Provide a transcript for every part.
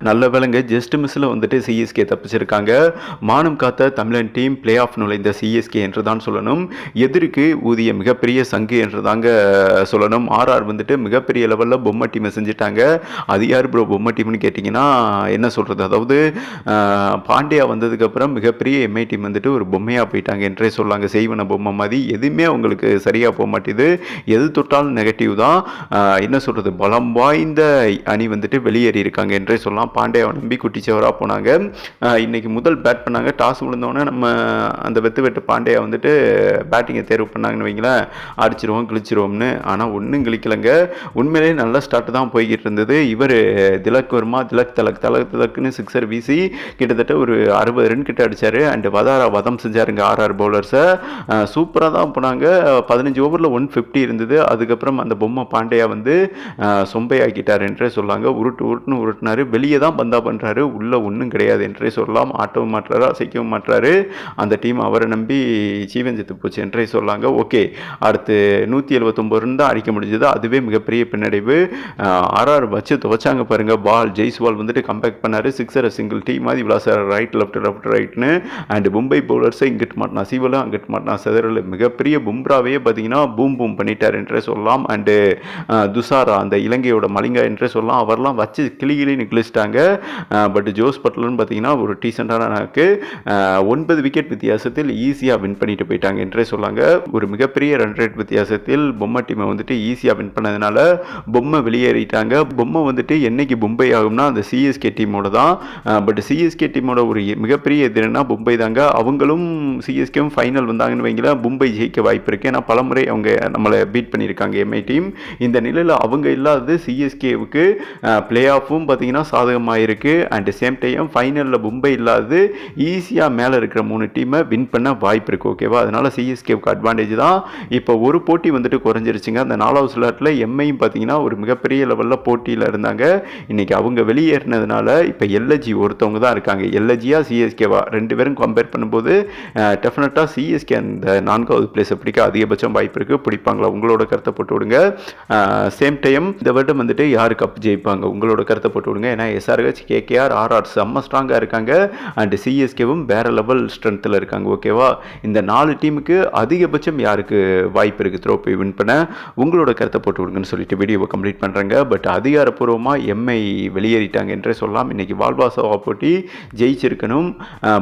நல்ல வேளைங்க ஜஸ்ட் மிஸ்ஸில் வந்துட்டு சிஎஸ்கே தப்பிச்சிருக்காங்க. மானம் காத்த தமிழன் டீம் பிளே ஆஃப் நுழைந்த சிஎஸ்கே என்று தான் சொல்லணும். எதிரிக்கு ஊதிய மிகப்பெரிய சங்கு என்று தாங்க சொல்லணும். ஆர்ஆர் வந்துட்டு மிகப்பெரிய லெவலில் பொம்மை டீமை செஞ்சுட்டாங்க. அது யார் ப்ரோ பொம்மை டீம்னு கேட்டிங்கன்னா என்ன சொல்கிறது, அதாவது பாண்டியா வந்ததுக்கப்புறம் மிகப்பெரிய எம்ஐ டீம் வந்துட்டு ஒரு பொம்மையாக போயிட்டாங்க என்றே சொல்லாங்க. செய்வன பொம்மை மாதிரி எதுவுமே அவங்களுக்கு சரியாக போக மாட்டேது. எது தொட்டாலும் நெகட்டிவ் தான். என்ன சொல்கிறது, பலம் வாய்ந்த அணி வந்துட்டு வெளியேறி இருக்காங்க என்றே சொல்லலாம். பாண்டியாவை நம்பி குட்டிச்சவராக போனாங்க. இன்னைக்கு முதல் பேட் பண்ணாங்க. டாஸ் விழுந்தோடனே நம்ம அந்த வெட்டு பாண்டியா வந்துட்டு பேட்டிங்கை தேர்வு பண்ணாங்கன்னு வைங்களேன், அடிச்சிருவோம் கிழிச்சிருவோம்னு. ஆனால் ஒன்றும் கிழிக்கலைங்க. உண்மையிலேயே நல்ல ஸ்டார்ட் தான் போய்கிட்டு இருந்தது. இவர் திலக் வர்மா திலக்குன்னு சிக்ஸர் வீசி கிட்டத்தட்ட ஒரு 60 ரன் கிட்ட அடித்தார். அண்ட் வதம் செஞ்சாருங்க ஆர்ஆர் பவுலர்ஸை. சூப்பராக தான் போனாங்க. 15 ஓவரில் 150 இருந்தது. அதுக்கப்புறம் அந்த பொம்மை பாண்டியா வந்து சொம்பையாக்கிட்டார் என்றே சொல்லாங்க. உருட்டுன்னு உருட்டினார். வெளியே தான் பந்தா பண்ணுறாரு, உள்ளே ஒன்றும் கிடையாது என்றே சொல்லலாம். ஆட்டவும் மாட்டுறாரு, அசைக்கவும் மாட்டுறாரு. அந்த டீம் அவரை நம்பி ஜீவன் செத்து போச்சு என்றே சொல்லாங்க. ஓகே, அடுத்து 179 ரன் தான் அடிக்க முடிஞ்சது. அதுவே மிகப்பெரிய பின்னடைவு. ஆர்ஆர் வச்சு துவச்சாங்க பாருங்க. ஜெய்ஸ்வால் வந்துட்டு கம்பேக் பண்ணார். சிக்ஸரை சிங்கிள் டீம் மாதிரி விளாசார், ரைட் லெஃப்ட் ரைட்னு. அண்ட் மும்பை பவுலர்ஸை இங்கிட்டு மாட்டினா சீவலும் அங்கிட்டு மாட்டினா செதறல். மிகப்பெரிய பும்ராவே பார்த்தீங்கன்னா பூம் பண்ணிட்டார் என்றே சொல்லலாம். அண்டு துசாரா அந்த இலங்கையோட மலிங்கா என்றே சொல்லலாம், அவரெல்லாம் வச்சு கிளின்னு கிழிச்சிட்டாங்க. பட் ஜோஸ் பட்லர்னு பார்த்தீங்கன்னா ஒரு டீசெண்டான நாக்கு 9 விக்கெட் வித்தியாசத்தில் ஈஸியாக வின் பண்ணிட்டு போயிட்டாங்க என்றே சொல்லாங்க. ஒரு மிகப்பெரிய ரன் ரேட் வித்தியாசத்தில் பொம்மை டீமை வந்துட்டு ஈஸியாக வின் பண்ணதுனால பொம்மை வெளியேறிட்டாங்க. பொம்மை வந்துட்டு என்னைக்கு மும்பை ஆகும்னா அந்த சிஎஸ்கே டீமோட தான். பட் சிஎஸ்கே டீமோட ஒரு மிகப்பெரிய எதிரினா மும்பை தாங்க. அவங்களும் சிஎஸ்கேவும் ஃபைனல் வந்தாங்கன்னு வைங்களா, மும்பை ஜெயிக்க வாய்ப்பு இருக்குது. ஏன்னா பலமுறை அவங்க நம்மளை பீட் பண்ணியிருக்காங்க எம்ஐ டீம். இந்த நிலையில் அவங்க இல்லாதது சிஎஸ்கேவுக்கு பிளே ஆஃபும் பார்த்தீங்கன்னா சாதகமாக இருக்குது. அண்ட் சேம் டைம் ஃபைனலில் மும்பை இல்லாதது ஈஸியாக மேலே இருக்கிற 3 டீமை வின் பண்ண வாய்ப்பு இருக்குது. ஓகேவா, அதனால் சிஎஸ்கேவுக்கு அட்வான்டேஜ் தான். இப்போ ஒரு போட்டி வந்துட்டு குறைஞ்சிருச்சுங்க. அந்த 4வது ஸ்லாட்டில் எம்ஐயும் பார்த்தீங்கன்னா ஒரு மிகப்பெரிய லெவலில் போட்டியில் இருந்தாங்க. இன்றைக்கி அவங்க வெளியேறினதுனால இப்போ எல்எஜி ஒருத்தவங்க தான் இருக்காங்க. எல்எஜியா சிஎஸ்கேவா 2 பேரும் கம்பேர் பண்ணும்போது டெஃபினட்டாக சிஎஸ்கே அந்த 4வது பிளேஸை பிடிக்க அதிகபட்சம் வாய்ப்பு இருக்குது. பிடிப்பாங்களா? உங்களோட கருத்தை போட்டு விடுங்க. சேம் டைம் இந்த வருடம் வந்துட்டு யார் கப் ஜெயிப்பாங்க உங்களோட கருத்தை போட்டு விடுங்க. ஏன்னா எஸ்ஆர்ஹெச், கேகேஆர், ஆர்ஆர் செம்ம ஸ்ட்ராங்காக இருக்காங்க. அண்ட் சிஎஸ்கேவும் வேற லெவல் ஸ்ட்ரென்த்தில் இருக்காங்க. ஓகேவா, இந்த 4 டீமுக்கு அதிகபட்சம் யாருக்கு வாய்ப்பு இருக்குது ட்ரோஃபி வின் பண்ண? உங்களோட கருத்தை போட்டு விடுங்கன்னு சொல்லிட்டு வீடியோவை கம்ப்ளீட் பண்ணுறேங்க. பட் அதிகாரப்பூர்வமாக எம்ஐ வெளியேறிட்டாங்க என்றே சொல்லலாம். இன்றைக்கி வால்பாசவா போட்டி ஜெயிச்சிருக்கணும்.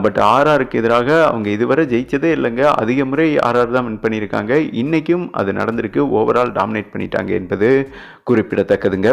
பட் ஆர்ஆருக்கு எதிராக அவங்க இதுவரை ஜெயிச்சதே இல்லைங்க. அதிக முறை ஆர்ஆர் தான் வின் பண்ணியிருக்காங்க. இன்றைக்கும் அது நடந்திருக்கு. ஓவரால் டாமினேட் பண்ணிட்டாங்க என்பது குறிப்பிடத்தக்கதுங்க.